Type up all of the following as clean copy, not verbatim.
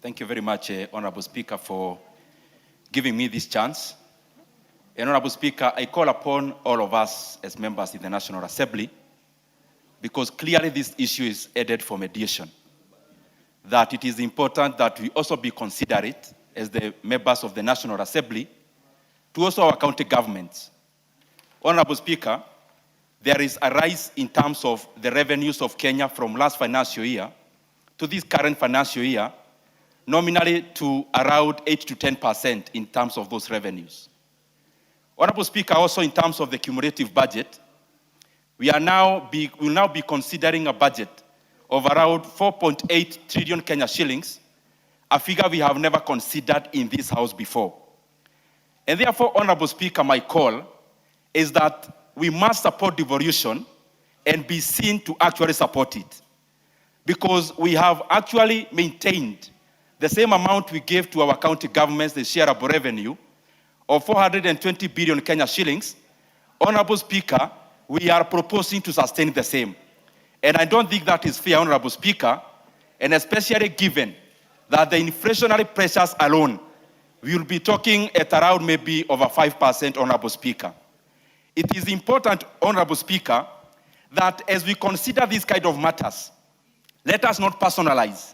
Thank you very much, Honorable Speaker, for giving me this chance. And Honorable Speaker, I call upon all of us as members in the National Assembly, because clearly this issue is headed for mediation, that it is important that we also be considerate as the members of the National Assembly to also our county governments. Honorable Speaker, there is a rise in terms of the revenues of Kenya from last financial year to this current financial year, nominally to around 8 to 10% in terms of those revenues. Honorable Speaker, also in terms of the cumulative budget, we will now be considering a budget of around 4.8 trillion Kenya shillings, a figure we have never considered in this House before. And therefore, Honorable Speaker, my call is that we must support devolution and be seen to actually support it, because we have actually maintained the same amount we gave to our county governments, the shareable revenue of 420 billion Kenya shillings. Honorable Speaker, we are proposing to sustain the same. And I don't think that is fair, Honorable Speaker, and especially given that the inflationary pressures alone, we will be talking at around maybe over 5%, Honorable Speaker. It is important, Honorable Speaker, that as we consider these kind of matters, let us not personalize.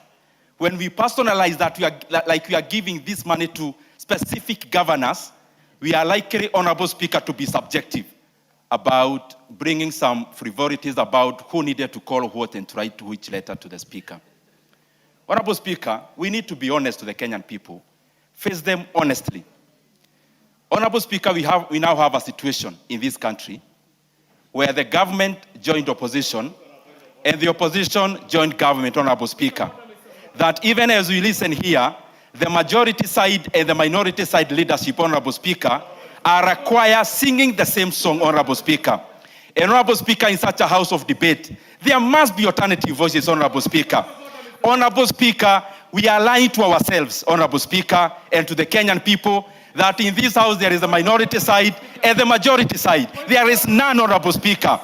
When we personalize that we are giving this money to specific governors, we are likely, Honorable Speaker, to be subjective about bringing some frivolities about who needed to call what and write to which letter to the Speaker. Honorable Speaker, we need to be honest to the Kenyan people, face them honestly. Honorable Speaker, we now have a situation in this country where the government joined opposition and the opposition joined government, Honorable Speaker. That even as we listen here, the majority side and the minority side leadership, Honorable Speaker, are required singing the same song, Honorable Speaker. And Honorable Speaker, in such a house of debate, there must be alternative voices, Honorable Speaker. Honorable Speaker, we are lying to ourselves, Honorable Speaker, and to the Kenyan people, that in this house there is a minority side and the majority side. There is none, Honorable Speaker.